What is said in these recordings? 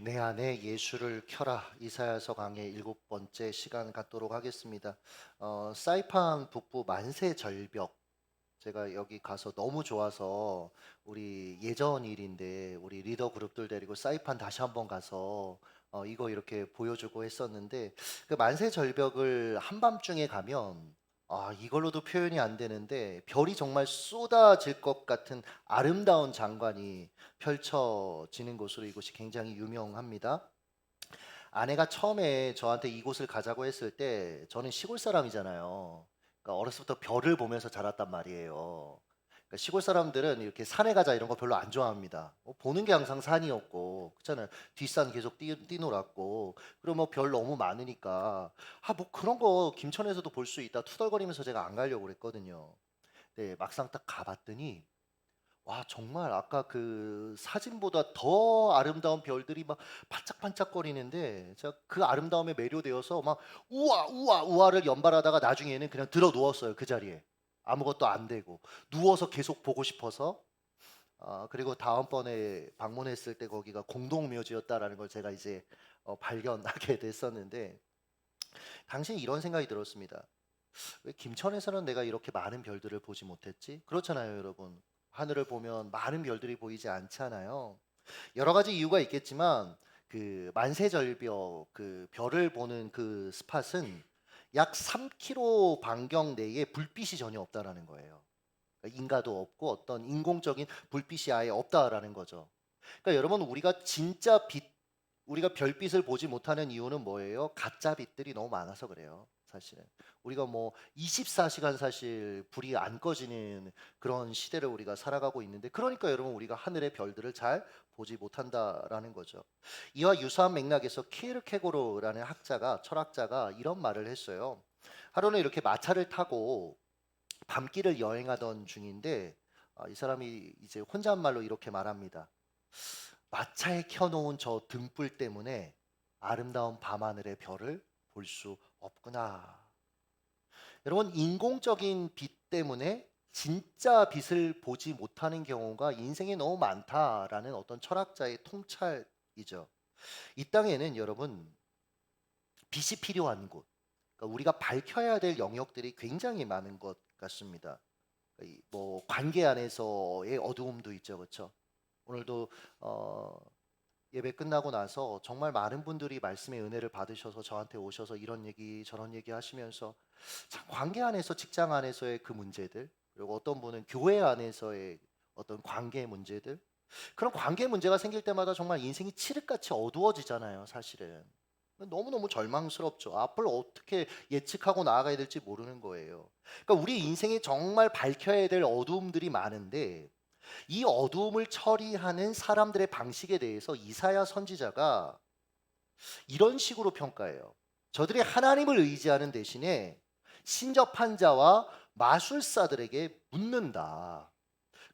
내 안에 예수를 켜라. 이사야서 강의 7번째 시간 갖도록 하겠습니다. 사이판 북부 만세 절벽, 제가 여기 가서 너무 좋아서 우리 예전 일인데 우리 리더 그룹들 데리고 사이판 다시 한번 가서 이거 이렇게 보여주고 했었는데, 그 만세 절벽을 한밤중에 가면 이걸로도 표현이 안 되는데 별이 정말 쏟아질 것 같은 아름다운 장관이 펼쳐지는 곳으로 이곳이 굉장히 유명합니다. 아내가 처음에 저한테 이곳을 가자고 했을 때 저는 시골 사람이잖아요. 그러니까 어렸을 때부터 별을 보면서 자랐단 말이에요. 그러니까 시골 사람들은 이렇게 산에 가자 이런 거 별로 안 좋아합니다. 보는 게 항상 산이었고, 그렇잖아요. 뒷산 계속 뛰놀았고, 그리고 뭐 별 너무 많으니까 뭐 그런 거 김천에서도 볼 수 있다 투덜거리면서 제가 안 가려고 그랬거든요. 네, 막상 딱 가봤더니 와, 정말 아까 그 사진보다 더 아름다운 별들이 막 반짝반짝거리는데, 제가 그 아름다움에 매료되어서 막 우와 우와 우와를 연발하다가 나중에는 그냥 들어 누웠어요. 그 자리에 아무것도 안 되고 누워서 계속 보고 싶어서. 그리고 다음번에 방문했을 때 거기가 공동묘지였다라는 걸 제가 이제 발견하게 됐었는데, 당시에 이런 생각이 들었습니다. 왜 김천에서는 내가 이렇게 많은 별들을 보지 못했지? 그렇잖아요, 여러분. 하늘을 보면 많은 별들이 보이지 않잖아요. 여러 가지 이유가 있겠지만 그 만세절벽, 그 별을 보는 그 스팟은 약 3km 반경 내에 불빛이 전혀 없다라는 거예요. 그러니까 인가도 없고 어떤 인공적인 불빛이 아예 없다라는 거죠. 그러니까 여러분, 우리가 진짜 빛, 우리가 별빛을 보지 못하는 이유는 뭐예요? 가짜 빛들이 너무 많아서 그래요. 사실은 우리가 뭐 24시간 사실 불이 안 꺼지는 그런 시대를 우리가 살아가고 있는데, 그러니까 여러분 우리가 하늘의 별들을 잘 보지 못한다라는 거죠. 이와 유사한 맥락에서 키르케고르라는 학자가, 철학자가 이런 말을 했어요. 하루는 이렇게 마차를 타고 밤길을 여행하던 중인데, 이 사람이 이제 혼잣말로 이렇게 말합니다. 마차에 켜놓은 저 등불 때문에 아름다운 밤하늘의 별을 볼 수 없구나. 여러분, 인공적인 빛 때문에 진짜 빛을 보지 못하는 경우가 인생에 너무 많다라는 어떤 철학자의 통찰이죠. 이 땅에는 여러분, 빛이 필요한 곳, 그러니까 우리가 밝혀야 될 영역들이 굉장히 많은 것 같습니다. 뭐 관계 안에서의 어두움도 있죠, 그렇죠? 오늘도 예배 끝나고 나서 정말 많은 분들이 말씀의 은혜를 받으셔서 저한테 오셔서 이런 얘기 저런 얘기 하시면서, 참 관계 안에서, 직장 안에서의 그 문제들, 그리고 어떤 분은 교회 안에서의 어떤 관계 문제들, 그런 관계 문제가 생길 때마다 정말 인생이 칠흑같이 어두워지잖아요, 사실은. 너무너무 절망스럽죠. 앞을 어떻게 예측하고 나아가야 될지 모르는 거예요. 그러니까 우리 인생에 정말 밝혀야 될 어두움들이 많은데, 이 어두움을 처리하는 사람들의 방식에 대해서 이사야 선지자가 이런 식으로 평가해요. 저들이 하나님을 의지하는 대신에 신접한 자와 마술사들에게 묻는다.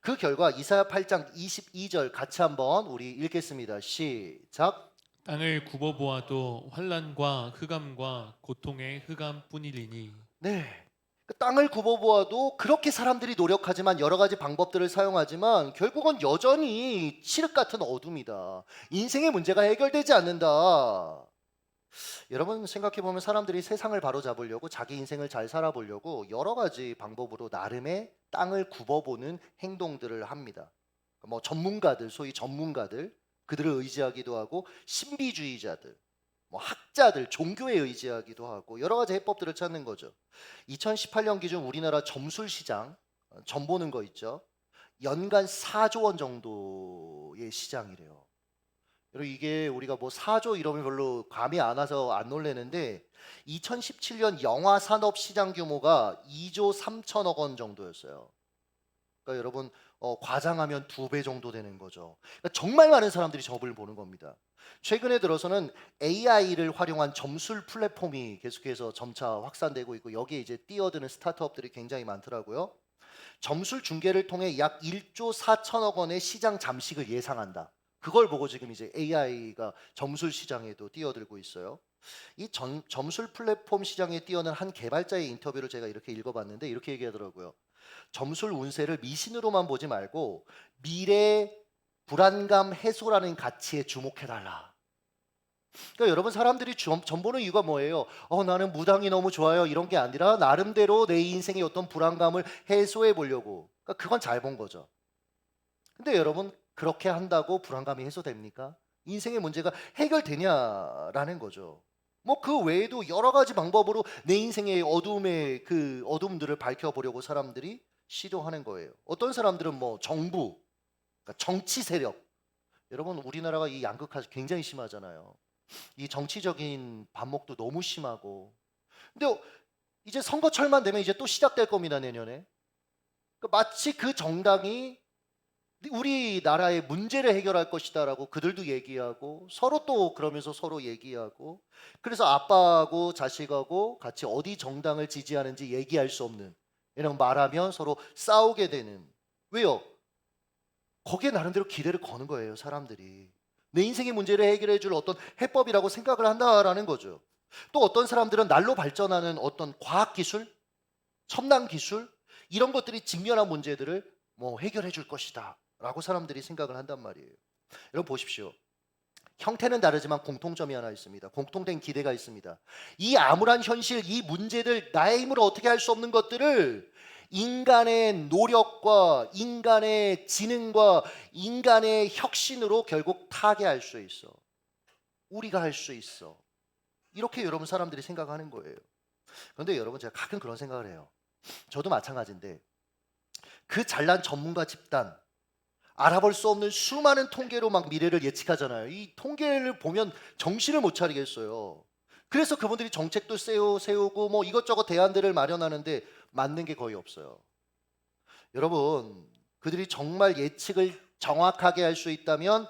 그 결과 이사야 8장 22절 같이 한번 우리 읽겠습니다. 시작. 땅을 굽어 보아도 환난과 흑암과 고통의 흑암뿐이리니 네. 그 땅을 굽어보아도 그렇게 사람들이 노력하지만, 여러 가지 방법들을 사용하지만 결국은 여전히 칠흑 같은 어둠이다. 인생의 문제가 해결되지 않는다. 여러분, 생각해 보면 사람들이 세상을 바로잡으려고, 자기 인생을 잘 살아보려고 여러 가지 방법으로 나름의 땅을 굽어보는 행동들을 합니다. 뭐 전문가들, 소위 전문가들, 그들을 의지하기도 하고, 신비주의자들, 뭐 학자들, 종교에 의지하기도 하고 여러 가지 해법들을 찾는 거죠. 2018년 기준 우리나라 점술 시장, 점 보는 거 있죠. 연간 4조 원 정도의 시장이래요. 여러분, 이게 우리가 뭐 4조 이러면 별로 감이 안 와서 안 놀래는데, 2017년 영화 산업 시장 규모가 2조 3천억 원 정도였어요. 그러니까 여러분, 과장하면 2배 정도 되는 거죠. 그러니까 정말 많은 사람들이 점을 보는 겁니다. 최근에 들어서는 AI를 활용한 점술 플랫폼이 계속해서 점차 확산되고 있고, 여기에 이제 뛰어드는 스타트업들이 굉장히 많더라고요. 점술 중계를 통해 약 1조 4천억 원의 시장 잠식을 예상한다. 그걸 보고 지금 이제 AI가 점술 시장에도 뛰어들고 있어요. 이 점술 플랫폼 시장에 뛰어든 한 개발자의 인터뷰를 제가 이렇게 읽어봤는데, 이렇게 얘기하더라고요. 점술 운세를 미신으로만 보지 말고 미래 불안감 해소라는 가치에 주목해달라. 그러니까 여러분 사람들이 점 보는 이유가 뭐예요? 나는 무당이 너무 좋아요. 이런 게 아니라 나름대로 내 인생의 어떤 불안감을 해소해 보려고. 그러니까 그건 잘 본 거죠. 근데 여러분 그렇게 한다고 불안감이 해소됩니까? 인생의 문제가 해결되냐라는 거죠. 뭐 그 외에도 여러 가지 방법으로 내 인생의 어둠의 그 어둠들을 밝혀보려고 사람들이 시도하는 거예요. 어떤 사람들은 뭐 정부, 그러니까 정치 세력. 여러분 우리나라가 이 양극화 굉장히 심하잖아요. 이 정치적인 반목도 너무 심하고. 근데 이제 선거철만 되면 이제 또 시작될 겁니다, 내년에. 그러니까 마치 그 정당이 우리나라의 문제를 해결할 것이다라고 그들도 얘기하고 서로 또 그러면서 서로 얘기하고 그래서 아빠하고 자식하고 같이 어디 정당을 지지하는지 얘기할 수 없는 이런 말하면 서로 싸우게 되는 왜요? 거기에 나름대로 기대를 거는 거예요, 사람들이. 내 인생의 문제를 해결해 줄 어떤 해법이라고 생각을 한다라는 거죠. 또 어떤 사람들은 날로 발전하는 어떤 과학 기술, 첨단 기술 이런 것들이 직면한 문제들을 뭐 해결해 줄 것이다라고 사람들이 생각을 한단 말이에요. 여러분 보십시오. 형태는 다르지만 공통점이 하나 있습니다. 공통된 기대가 있습니다. 이 암울한 현실, 이 문제들 나의 힘으로 어떻게 할 수 없는 것들을 인간의 노력과 인간의 지능과 인간의 혁신으로 결국 타개할 수 있어. 우리가 할 수 있어. 이렇게 여러분 사람들이 생각하는 거예요. 그런데 여러분 제가 가끔 그런 생각을 해요. 저도 마찬가지인데 그 잘난 전문가 집단 알아볼 수 없는 수많은 통계로 막 미래를 예측하잖아요. 이 통계를 보면 정신을 못 차리겠어요. 그래서 그분들이 정책도 세우고 뭐 이것저것 대안들을 마련하는데 맞는 게 거의 없어요. 여러분, 그들이 정말 예측을 정확하게 할 수 있다면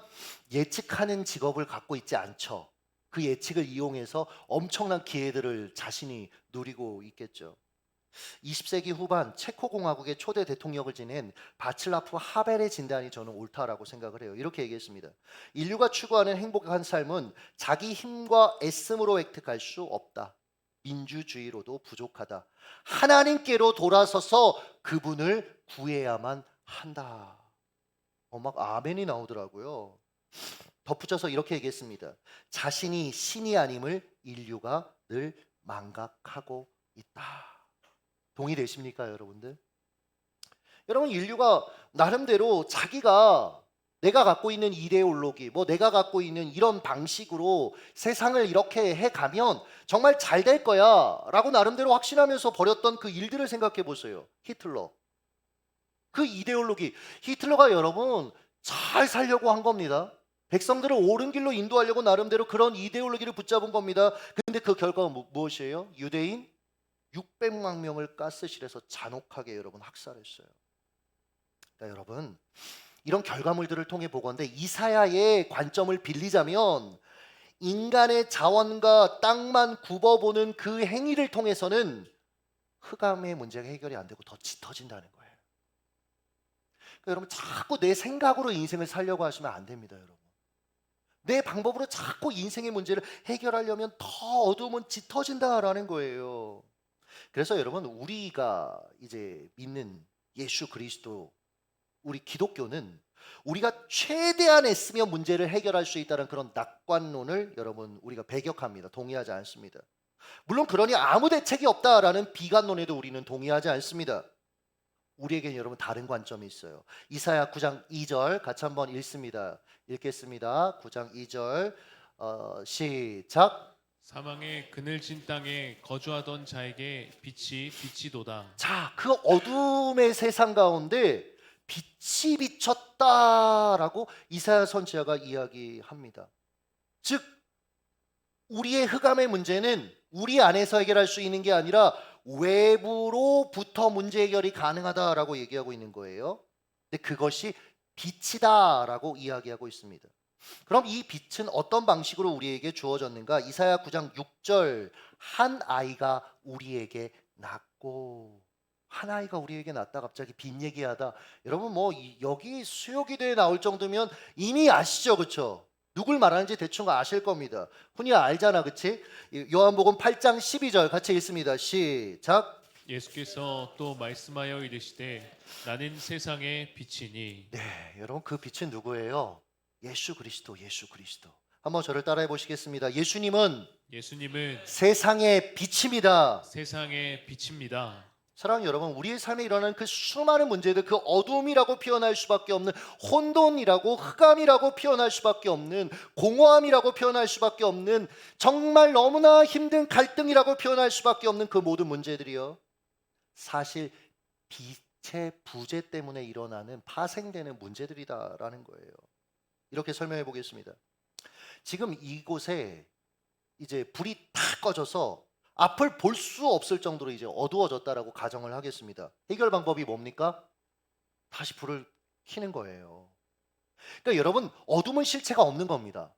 예측하는 직업을 갖고 있지 않죠. 그 예측을 이용해서 엄청난 기회들을 자신이 누리고 있겠죠. 20세기 후반 체코 공화국의 초대 대통령을 지낸 바칠라프 하벨의 진단이 저는 옳다라고 생각을 해요. 이렇게 얘기했습니다. 인류가 추구하는 행복한 삶은 자기 힘과 애씀으로 획득할 수 없다. 민주주의로도 부족하다. 하나님께로 돌아서서 그분을 구해야만 한다. 막 아멘이 나오더라고요. 덧붙여서 이렇게 얘기했습니다. 자신이 신이 아님을 인류가 늘 망각하고 있다. 동의되십니까, 여러분들? 여러분, 인류가 나름대로 자기가 내가 갖고 있는 이데올로기, 뭐 내가 갖고 있는 이런 방식으로 세상을 이렇게 해가면 정말 잘 될 거야 라고 나름대로 확신하면서 벌였던 그 일들을 생각해 보세요. 히틀러. 그 이데올로기. 히틀러가 여러분 잘 살려고 한 겁니다. 백성들을 옳은 길로 인도하려고 나름대로 그런 이데올로기를 붙잡은 겁니다. 근데 그 결과가 무엇이에요? 유대인 600만 명을 가스실에서 잔혹하게 여러분 학살했어요. 그러니까 여러분 이런 결과물들을 통해 보건대 이사야의 관점을 빌리자면 인간의 자원과 땅만 굽어보는 그 행위를 통해서는 흑암의 문제가 해결이 안 되고 더 짙어진다는 거예요. 그러니까 여러분 자꾸 내 생각으로 인생을 살려고 하시면 안 됩니다, 여러분. 내 방법으로 자꾸 인생의 문제를 해결하려면 더 어두움은 짙어진다라는 거예요. 그래서 여러분 우리가 이제 믿는 예수 그리스도 우리 기독교는 우리가 최대한 애쓰면 문제를 해결할 수 있다는 그런 낙관론을 여러분 우리가 배격합니다. 동의하지 않습니다. 물론 그러니 아무 대책이 없다라는 비관론에도 우리는 동의하지 않습니다. 우리에게는 여러분 다른 관점이 있어요. 이사야 9장 2절 같이 한번 읽습니다. 읽겠습니다. 9장 2절 시작. 사망의 그늘진 땅에 거주하던 자에게 빛이 비치도다. 자, 그 어둠의 세상 가운데 빛이 비쳤다라고 이사야 선지자가 이야기합니다. 즉 우리의 흑암의 문제는 우리 안에서 해결할 수 있는 게 아니라 외부로부터 문제 해결이 가능하다라고 얘기하고 있는 거예요. 근데 그것이 빛이다라고 이야기하고 있습니다. 그럼 이 빛은 어떤 방식으로 우리에게 주어졌는가? 이사야 9장 6절 한 아이가 우리에게 낳고 한 아이가 우리에게 낳다 갑자기 빛 얘기하다. 여러분 뭐 여기 수요기도에 나올 정도면 이미 아시죠, 그렇죠? 누굴 말하는지 대충 아실 겁니다. 흔히 알잖아, 그렇지? 요한복음 8장 12절 같이 읽습니다. 시작. 예수께서 또 말씀하여 이르시되 나는 세상의 빛이니. 네, 여러분 그 빛은 누구예요? 예수 그리스도, 예수 그리스도. 한번 저를 따라해 보시겠습니다. 예수님은 예수님은 세상의 빛입니다. 세상의 빛입니다. 사랑하는 여러분, 우리의 삶에 일어나는 그 수많은 문제들, 그 어둠이라고 표현할 수밖에 없는, 혼돈이라고, 흑암이라고 표현할 수밖에 없는, 공허함이라고 표현할 수밖에 없는, 정말 너무나 힘든 갈등이라고 표현할 수밖에 없는 그 모든 문제들이요, 사실 빛의 부재 때문에 일어나는 파생되는 문제들이다라는 거예요. 이렇게 설명해 보겠습니다. 지금 이곳에 이제 불이 다 꺼져서 앞을 볼 수 없을 정도로 이제 어두워졌다라고 가정을 하겠습니다. 해결 방법이 뭡니까? 다시 불을 켜는 거예요. 그러니까 여러분, 어둠은 실체가 없는 겁니다.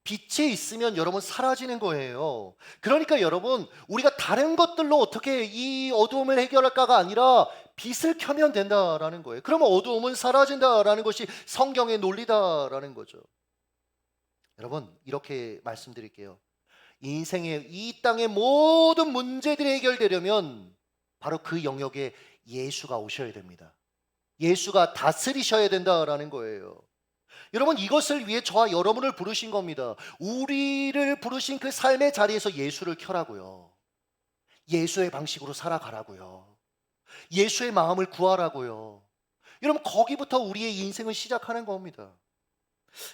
빛이 있으면 여러분 사라지는 거예요. 그러니까 여러분, 우리가 다른 것들로 어떻게 이 어두움을 해결할까가 아니라 빛을 켜면 된다라는 거예요. 그러면 어두움은 사라진다라는 것이 성경의 논리다라는 거죠. 여러분, 이렇게 말씀드릴게요. 인생의 이 땅의 모든 문제들이 해결되려면 바로 그 영역에 예수가 오셔야 됩니다. 예수가 다스리셔야 된다라는 거예요. 여러분, 이것을 위해 저와 여러분을 부르신 겁니다. 우리를 부르신 그 삶의 자리에서 예수를 켜라고요. 예수의 방식으로 살아가라고요. 예수의 마음을 구하라고요. 여러분, 거기부터 우리의 인생을 시작하는 겁니다.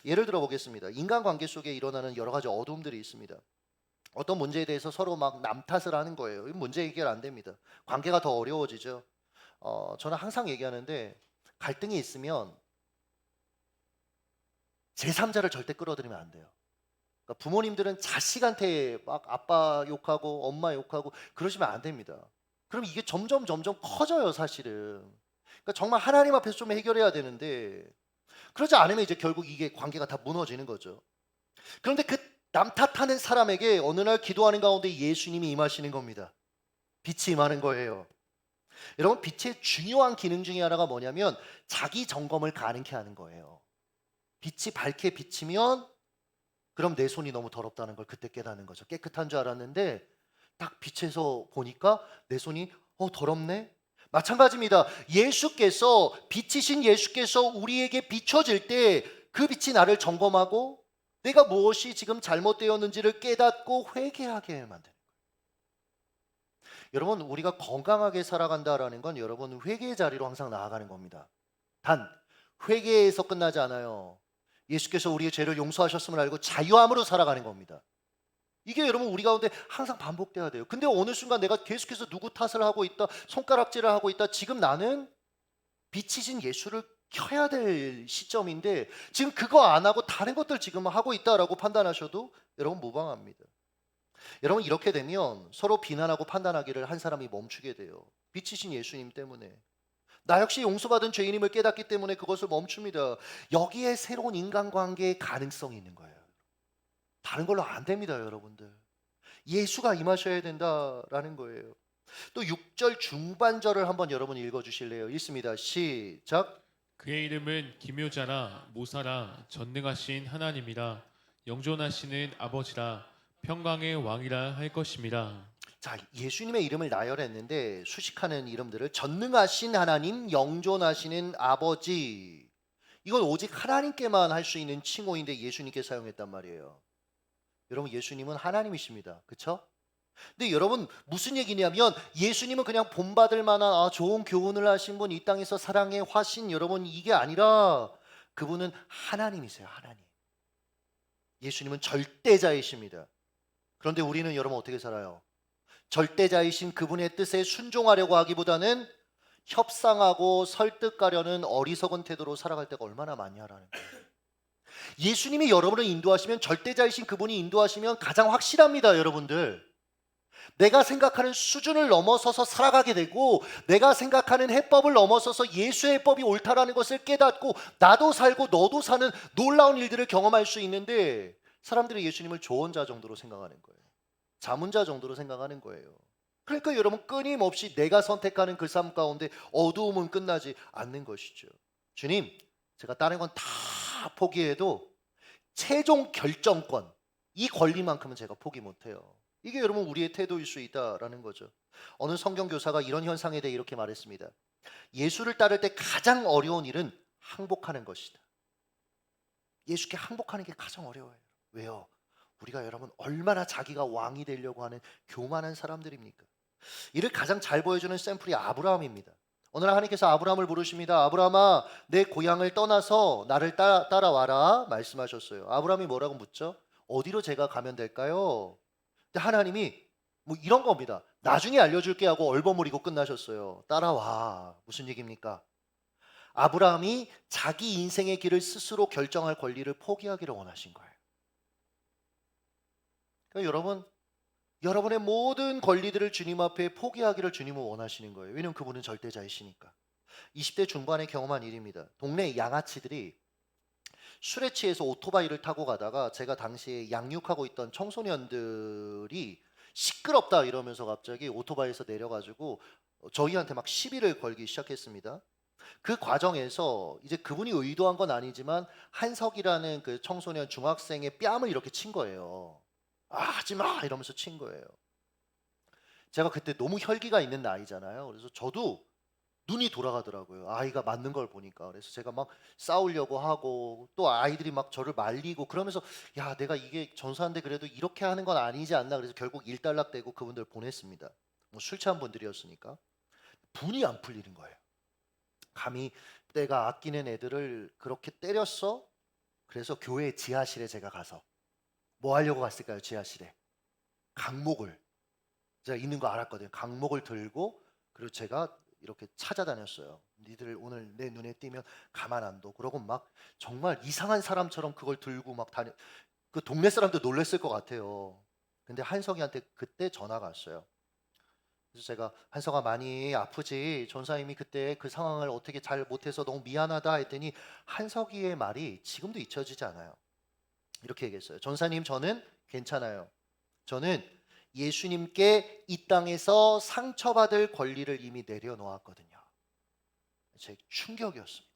예를 들어 보겠습니다. 인간관계 속에 일어나는 여러 가지 어두움들이 있습니다. 어떤 문제에 대해서 서로 막 남 탓을 하는 거예요. 문제 해결 안 됩니다. 관계가 더 어려워지죠. 저는 항상 얘기하는데, 갈등이 있으면 제3자를 절대 끌어들이면 안 돼요. 그러니까 부모님들은 자식한테 막 아빠 욕하고 엄마 욕하고 그러시면 안 됩니다. 그럼 이게 점점 커져요, 사실은. 그러니까 정말 하나님 앞에서 좀 해결해야 되는데, 그러지 않으면 이제 결국 이게 관계가 다 무너지는 거죠. 그런데 그 남 탓하는 사람에게 어느 날 기도하는 가운데 예수님이 임하시는 겁니다. 빛이 임하는 거예요. 여러분, 빛의 중요한 기능 중에 하나가 뭐냐면 자기 점검을 가능케 하는 거예요. 빛이 밝게 비치면 그럼 내 손이 너무 더럽다는 걸 그때 깨닫는 거죠. 깨끗한 줄 알았는데 딱 빛에서 보니까 내 손이 더럽네? 마찬가지입니다. 예수께서, 빛이신 예수께서 우리에게 비춰질 때 그 빛이 나를 점검하고 내가 무엇이 지금 잘못되었는지를 깨닫고 회개하게 만드는 거예요. 여러분, 우리가 건강하게 살아간다라는 건 여러분 회개의 자리로 항상 나아가는 겁니다. 단, 회개에서 끝나지 않아요. 예수께서 우리의 죄를 용서하셨음을 알고 자유함으로 살아가는 겁니다. 이게 여러분 우리 가운데 항상 반복돼야 돼요. 근데 어느 순간 내가 계속해서 누구 탓을 하고 있다, 손가락질을 하고 있다, 지금 나는 빛이신 예수를 켜야 될 시점인데 지금 그거 안 하고 다른 것들 지금 하고 있다라고 판단하셔도 여러분 무방합니다. 여러분, 이렇게 되면 서로 비난하고 판단하기를 한 사람이 멈추게 돼요. 빛이신 예수님 때문에. 나 역시 용서받은 죄인임을 깨닫기 때문에 그것을 멈춥니다. 여기에 새로운 인간관계의 가능성이 있는 거예요. 다른 걸로 안 됩니다, 여러분들. 예수가 임하셔야 된다라는 거예요. 또 6절 중반절을 한번 여러분 읽어주실래요? 읽습니다. 시작. 그의 이름은 기묘자라 모사라 전능하신 하나님이라 영존하시는 아버지라 평강의 왕이라 할 것임이라. 자, 예수님의 이름을 나열했는데 수식하는 이름들을 전능하신 하나님, 영존하시는 아버지, 이건 오직 하나님께만 할 수 있는 칭호인데 예수님께 사용했단 말이에요. 여러분, 예수님은 하나님이십니다. 그렇죠? 근데 여러분, 무슨 얘기냐면 예수님은 그냥 본받을 만한 좋은 교훈을 하신 분, 이 땅에서 사랑의 화신, 여러분, 이게 아니라 그분은 하나님이세요. 하나님. 예수님은 절대자이십니다. 그런데 우리는 여러분 어떻게 살아요? 절대자이신 그분의 뜻에 순종하려고 하기보다는 협상하고 설득하려는 어리석은 태도로 살아갈 때가 얼마나 많냐라는 거예요. 예수님이 여러분을 인도하시면, 절대자이신 그분이 인도하시면 가장 확실합니다, 여러분들. 내가 생각하는 수준을 넘어서서 살아가게 되고, 내가 생각하는 해법을 넘어서서 예수의 해법이 옳다라는 것을 깨닫고 나도 살고 너도 사는 놀라운 일들을 경험할 수 있는데, 사람들이 예수님을 조언자 정도로 생각하는 거예요. 자문자 정도로 생각하는 거예요. 그러니까 여러분, 끊임없이 내가 선택하는 그 삶 가운데 어두움은 끝나지 않는 것이죠. 주님, 제가 다른 건 다 포기해도 최종 결정권, 이 권리만큼은 제가 포기 못해요. 이게 여러분 우리의 태도일 수 있다라는 거죠. 어느 성경 교사가 이런 현상에 대해 이렇게 말했습니다. 예수를 따를 때 가장 어려운 일은 항복하는 것이다. 예수께 항복하는 게 가장 어려워요. 왜요? 우리가 여러분 얼마나 자기가 왕이 되려고 하는 교만한 사람들입니까? 이를 가장 잘 보여주는 샘플이 아브라함입니다. 어느 날 하나님께서 아브라함을 부르십니다. 아브라함아, 내 고향을 떠나서 나를 따라와라 말씀하셨어요. 아브라함이 뭐라고 묻죠? 어디로 제가 가면 될까요? 근데 하나님이 뭐 이런 겁니다. 나중에 알려줄게 하고 얼버무리고 끝나셨어요. 따라와. 무슨 얘기입니까? 아브라함이 자기 인생의 길을 스스로 결정할 권리를 포기하기를 원하신 거예요. 그러니까 여러분, 여러분의 모든 권리들을 주님 앞에 포기하기를 주님은 원하시는 거예요. 왜냐하면 그분은 절대자이시니까. 20대 중반에 경험한 일입니다. 동네 양아치들이 술에 취해서 오토바이를 타고 가다가 제가 당시에 양육하고 있던 청소년들이 시끄럽다 이러면서 갑자기 오토바이에서 내려가지고 저희한테 막 시비를 걸기 시작했습니다. 그 과정에서 이제 그분이 의도한 건 아니지만 한석이라는 그 청소년 중학생의 뺨을 이렇게 친 거예요. 아, 하지 마 이러면서 친 거예요. 제가 그때 너무 혈기가 있는 나이잖아요. 그래서 저도 눈이 돌아가더라고요. 아이가 맞는 걸 보니까. 그래서 제가 막 싸우려고 하고 또 아이들이 막 저를 말리고 그러면서 야, 내가 이게 전사한데 그래도 이렇게 하는 건 아니지 않나. 그래서 결국 일단락되고 그분들 보냈습니다. 뭐 술 취한 분들이었으니까. 분이 안 풀리는 거예요. 감히 내가 아끼는 애들을 그렇게 때렸어? 그래서 교회 지하실에 제가 가서 뭐 하려고 갔을까요? 지하실에 강목을, 제가 있는 거 알았거든요. 강목을 들고 그리고 제가 이렇게 찾아다녔어요. 니들 오늘 내 눈에 띄면 가만 안 둬. 그러고 막 정말 이상한 사람처럼 그걸 들고 막 다녀. 그 동네 사람도 놀랬을 것 같아요. 근데 한석이한테 그때 전화가 왔어요. 그래서 제가 한석아 많이 아프지? 전사님이 그때 그 상황을 어떻게 잘 못해서 너무 미안하다 했더니 한석이의 말이 지금도 잊혀지지 않아요. 이렇게 얘기했어요. 전사님 저는 괜찮아요. 저는 예수님께 이 땅에서 상처받을 권리를 이미 내려놓았거든요. 제 충격이었습니다.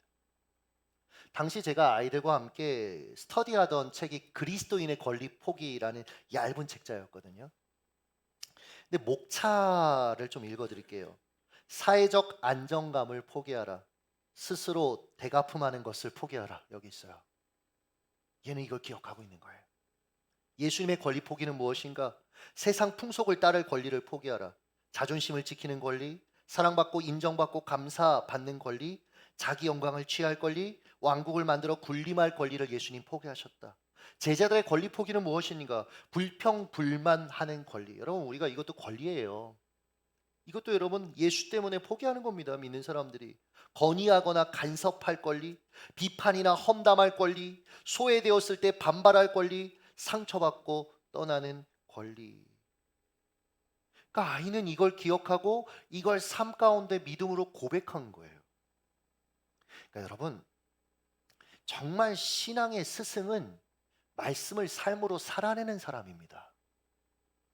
당시 제가 아이들과 함께 스터디하던 책이 그리스도인의 권리 포기라는 얇은 책자였거든요. 근데 목차를 좀 읽어드릴게요. 사회적 안정감을 포기하라. 스스로 대가품하는 것을 포기하라. 여기 있어요. 얘는 이걸 기억하고 있는 거예요. 예수님의 권리 포기는 무엇인가? 세상 풍속을 따를 권리를 포기하라. 자존심을 지키는 권리, 사랑받고 인정받고 감사받는 권리, 자기 영광을 취할 권리, 왕국을 만들어 군림할 권리를 예수님 포기하셨다. 제자들의 권리 포기는 무엇인가? 불평불만하는 권리. 여러분 우리가 이것도 권리예요. 이것도 여러분 예수 때문에 포기하는 겁니다. 믿는 사람들이. 건의하거나 간섭할 권리, 비판이나 험담할 권리, 소외되었을 때 반발할 권리, 상처받고 떠나는 권리. 그러니까 아이는 이걸 기억하고 이걸 삶 가운데 믿음으로 고백한 거예요. 그러니까 여러분 정말 신앙의 스승은 말씀을 삶으로 살아내는 사람입니다.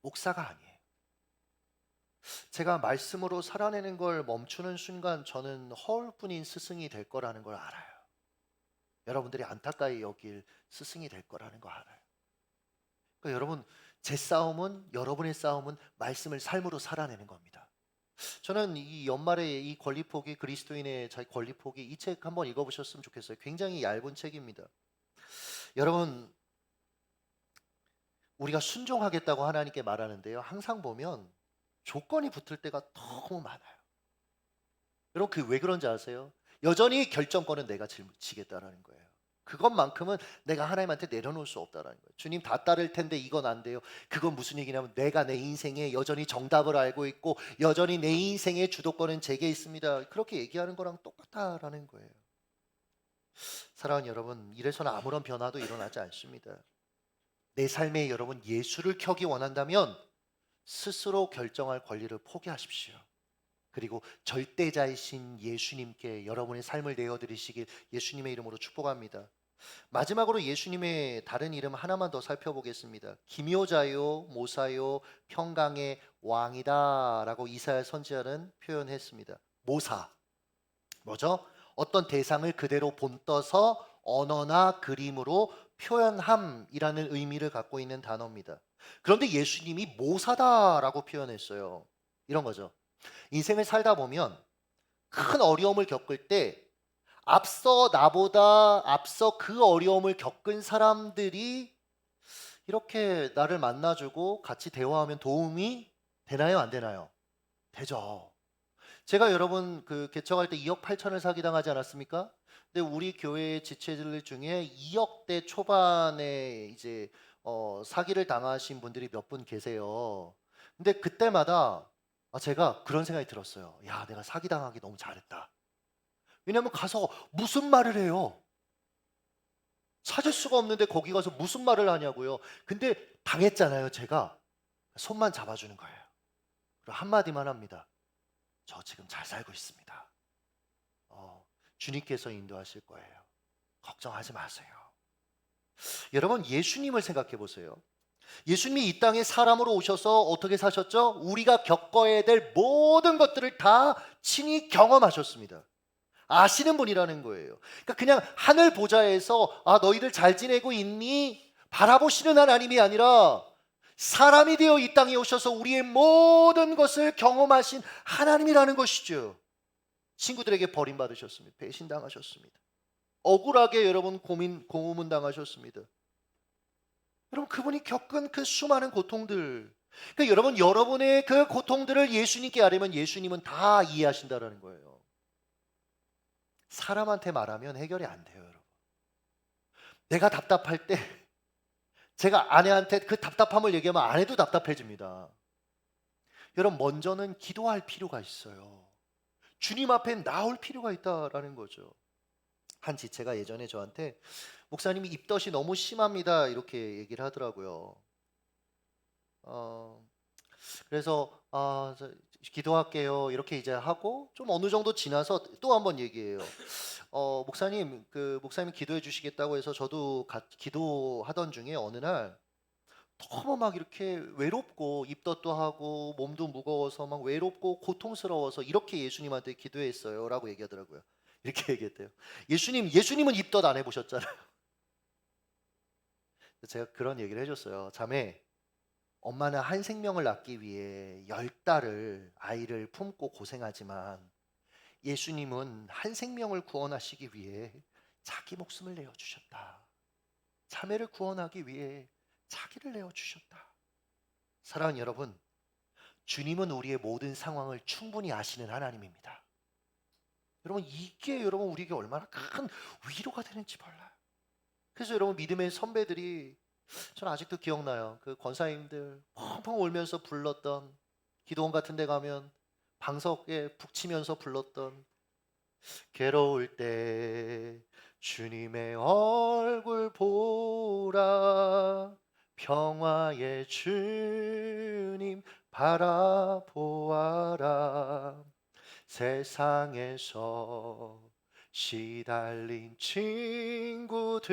목사가 아니에요. 제가 말씀으로 살아내는 걸 멈추는 순간 저는 허울뿐인 스승이 될 거라는 걸 알아요. 여러분들이 안타까이 여길 스승이 될 거라는 거 알아요. 그러니까 여러분 제 싸움은 여러분의 싸움은 말씀을 삶으로 살아내는 겁니다. 저는 이 연말에 이 권리포기 그리스도인의 자기 권리포기 이 책 한번 읽어보셨으면 좋겠어요. 굉장히 얇은 책입니다. 여러분 우리가 순종하겠다고 하나님께 말하는데요. 항상 보면 조건이 붙을 때가 너무 많아요. 여러분 그 왜 그런지 아세요? 여전히 결정권은 내가 지겠다라는 거예요. 그것만큼은 내가 하나님한테 내려놓을 수 없다라는 거예요. 주님 다 따를 텐데 이건 안 돼요. 그건 무슨 얘기냐면 내가 내 인생에 여전히 정답을 알고 있고 여전히 내 인생의 주도권은 제게 있습니다. 그렇게 얘기하는 거랑 똑같다라는 거예요. 사랑하는 여러분, 이래서는 아무런 변화도 일어나지 않습니다. 내 삶에 여러분 예수를 켜기 원한다면 스스로 결정할 권리를 포기하십시오. 그리고 절대자이신 예수님께 여러분의 삶을 내어드리시길 예수님의 이름으로 축복합니다. 마지막으로 예수님의 다른 이름 하나만 더 살펴보겠습니다. 기묘자요, 모사요, 평강의 왕이다 라고 이사야 선지자는 표현했습니다. 모사, 뭐죠? 어떤 대상을 그대로 본떠서 언어나 그림으로 표현함이라는 의미를 갖고 있는 단어입니다. 그런데 예수님이 모사다라고 표현했어요. 이런 거죠. 인생을 살다 보면 큰 어려움을 겪을 때 앞서 나보다 앞서 그 어려움을 겪은 사람들이 이렇게 나를 만나주고 같이 대화하면 도움이 되나요? 안 되나요? 되죠. 제가 여러분 그 개척할 때 2억 8천을 사기당하지 않았습니까? 근데 우리 교회 지체들 중에 2억대 초반에 이제 사기를 당하신 분들이 몇 분 계세요. 근데 그때마다 제가 그런 생각이 들었어요. 야, 내가 사기당하기 너무 잘했다. 왜냐면 가서 무슨 말을 해요? 찾을 수가 없는데 거기 가서 무슨 말을 하냐고요. 근데 당했잖아요, 제가. 손만 잡아주는 거예요. 그리고 한마디만 합니다. 저 지금 잘 살고 있습니다. 주님께서 인도하실 거예요. 걱정하지 마세요. 여러분, 예수님을 생각해 보세요. 예수님이 이 땅에 사람으로 오셔서 어떻게 사셨죠? 우리가 겪어야 될 모든 것들을 다 친히 경험하셨습니다. 아시는 분이라는 거예요. 그러니까 그냥 하늘 보좌에서 너희들 잘 지내고 있니? 바라보시는 하나님이 아니라 사람이 되어 이 땅에 오셔서 우리의 모든 것을 경험하신 하나님이라는 것이죠. 친구들에게 버림받으셨습니다. 배신당하셨습니다. 억울하게 여러분 고문 당하셨습니다. 여러분, 그분이 겪은 그 수많은 고통들, 그러니까 여러분, 여러분의 그 고통들을 예수님께 아뢰면 예수님은 다 이해하신다는 거예요. 사람한테 말하면 해결이 안 돼요, 여러분. 내가 답답할 때 제가 아내한테 그 답답함을 얘기하면 아내도 답답해집니다. 여러분, 먼저는 기도할 필요가 있어요. 주님 앞에 나올 필요가 있다라는 거죠. 한 지체가 예전에 저한테 목사님이 입덧이 너무 심합니다 이렇게 얘기를 하더라고요. 그래서 기도할게요 이렇게 이제 하고 좀 어느 정도 지나서 또 한번 얘기해요. 목사님 목사님이 기도해 주시겠다고 해서 저도 기도하던 중에 어느 날 너무 막 이렇게 외롭고 입덧도 하고 몸도 무거워서 막 외롭고 고통스러워서 이렇게 예수님한테 기도했어요 라고 얘기하더라고요. 이렇게 얘기했대요. 예수님은 입덧 안 해보셨잖아요. 제가 그런 얘기를 해줬어요. 자매, 엄마는 한 생명을 낳기 위해 10달을 아이를 품고 고생하지만 예수님은 한 생명을 구원하시기 위해 자기 목숨을 내어주셨다. 자매를 구원하기 위해 자기를 내어주셨다. 사랑하는 여러분, 주님은 우리의 모든 상황을 충분히 아시는 하나님입니다. 여러분, 이게 여러분 우리에게 얼마나 큰 위로가 되는지 몰라요. 그래서 여러분, 믿음의 선배들이 저는 아직도 기억나요. 그 권사님들 펑펑 울면서 불렀던, 기도원 같은 데 가면 방석에 북치면서 불렀던 괴로울 때 주님의 얼굴 보라, 평화의 주님 바라보아라, 세상에서 시달린 친구들아,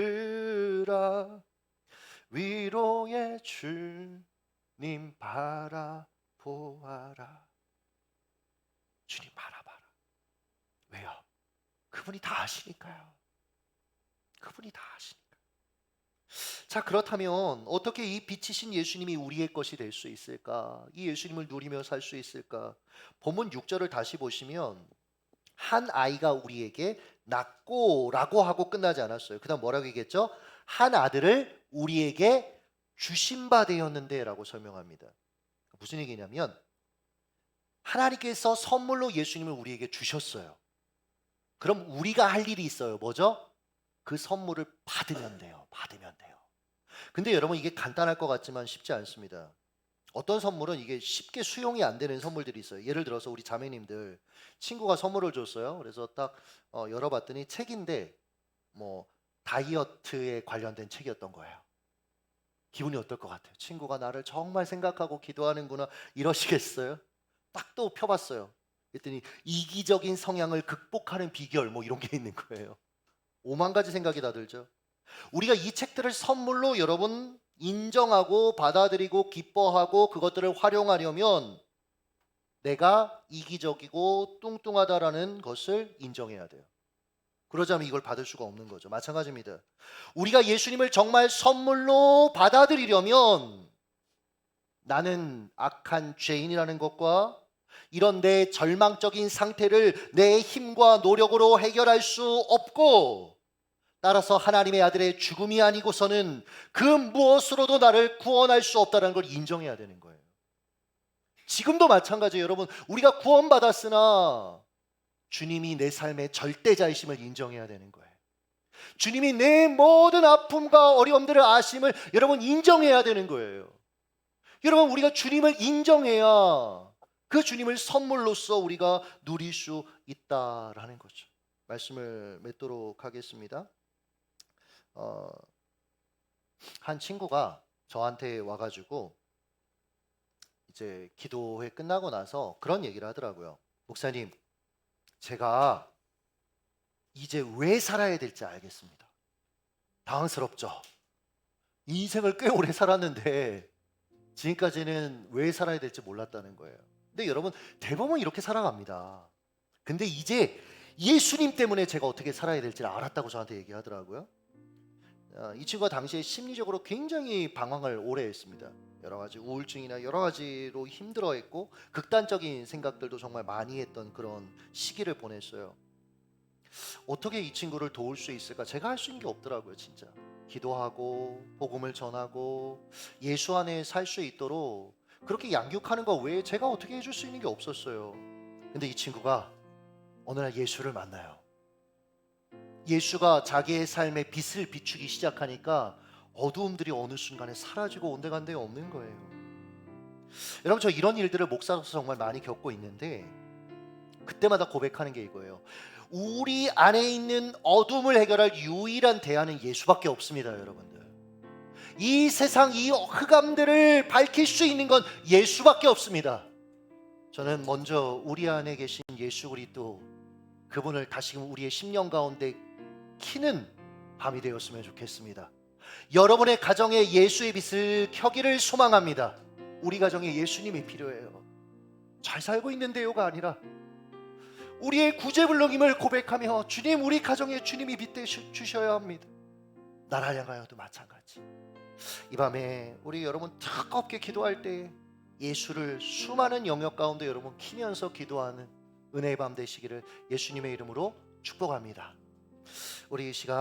위로의 주님 바라보아라. 주님 바라봐라. 왜요? 그분이 다 아시니까요. 그분이 다 아시니까. 자, 그렇다면 어떻게 이 빛이신 예수님이 우리의 것이 될 수 있을까? 이 예수님을 누리며 살 수 있을까? 본문 6절을 다시 보시면 한 아이가 우리에게 낳고라고 하고 끝나지 않았어요. 그 다음 뭐라고 얘기했죠? 한 아들을 우리에게 주신 바 되었는데 라고 설명합니다. 무슨 얘기냐면 하나님께서 선물로 예수님을 우리에게 주셨어요. 그럼 우리가 할 일이 있어요. 뭐죠? 그 선물을 받으면 돼요. 받으면 돼요. 근데 여러분, 이게 간단할 것 같지만 쉽지 않습니다. 어떤 선물은 이게 쉽게 수용이 안 되는 선물들이 있어요. 예를 들어서 우리 자매님들, 친구가 선물을 줬어요. 그래서 딱 열어봤더니 책인데 뭐 다이어트에 관련된 책이었던 거예요. 기분이 어떨 것 같아요? 친구가 나를 정말 생각하고 기도하는구나 이러시겠어요? 딱 또 펴봤어요. 그랬더니 이기적인 성향을 극복하는 비결 뭐 이런 게 있는 거예요. 오만 가지 생각이 다 들죠. 우리가 이 책들을 선물로 여러분 인정하고 받아들이고 기뻐하고 그것들을 활용하려면 내가 이기적이고 뚱뚱하다라는 것을 인정해야 돼요. 그러자면 이걸 받을 수가 없는 거죠. 마찬가지입니다. 우리가 예수님을 정말 선물로 받아들이려면 나는 악한 죄인이라는 것과 이런 내 절망적인 상태를 내 힘과 노력으로 해결할 수 없고 따라서 하나님의 아들의 죽음이 아니고서는 그 무엇으로도 나를 구원할 수 없다는 걸 인정해야 되는 거예요. 지금도 마찬가지예요. 여러분, 우리가 구원받았으나 주님이 내 삶의 절대자이심을 인정해야 되는 거예요. 주님이 내 모든 아픔과 어려움들을 아심을 여러분 인정해야 되는 거예요. 여러분, 우리가 주님을 인정해야 그 주님을 선물로서 우리가 누릴 수 있다라는 거죠. 말씀을 맺도록 하겠습니다. 한 친구가 저한테 와가지고 이제 기도회 끝나고 나서 그런 얘기를 하더라고요. 목사님, 제가 이제 왜 살아야 될지 알겠습니다. 당황스럽죠? 인생을 꽤 오래 살았는데 지금까지는 왜 살아야 될지 몰랐다는 거예요. 근데 여러분, 대부분 이렇게 살아갑니다. 근데 이제 예수님 때문에 제가 어떻게 살아야 될지를 알았다고 저한테 얘기하더라고요. 이 친구가 당시에 심리적으로 굉장히 방황을 오래 했습니다. 여러 가지 우울증이나 여러 가지로 힘들어했고 극단적인 생각들도 정말 많이 했던 그런 시기를 보냈어요. 어떻게 이 친구를 도울 수 있을까? 제가 할 수 있는 게 없더라고요, 진짜. 기도하고 복음을 전하고 예수 안에 살 수 있도록 그렇게 양육하는 거 외에 제가 어떻게 해줄 수 있는 게 없었어요. 근데 이 친구가 어느 날 예수를 만나요. 예수가 자기의 삶에 빛을 비추기 시작하니까 어두움들이 어느 순간에 사라지고 온데간데 없는 거예요. 여러분, 저 이런 일들을 목사로서 정말 많이 겪고 있는데 그때마다 고백하는 게 이거예요. 우리 안에 있는 어둠을 해결할 유일한 대안은 예수밖에 없습니다, 여러분들. 이 세상 이 흑암들을 밝힐 수 있는 건 예수밖에 없습니다. 저는 먼저 우리 안에 계신 예수 그리스도, 그분을 다시금 우리의 심령 가운데 키는 밤이 되었으면 좋겠습니다. 여러분의 가정에 예수의 빛을 켜기를 소망합니다. 우리 가정에 예수님이 필요해요. 잘 살고 있는데요가 아니라 우리의 구제불능임을 고백하며 주님, 우리 가정에 주님이 빛 주셔야 합니다. 나를 향하여도 마찬가지. 이 밤에 우리 여러분 뜨겁게 기도할 때 예수를 수많은 영역 가운데 여러분 키면서 기도하는 은혜의 밤 되시기를 예수님의 이름으로 축복합니다. 우리 이 시간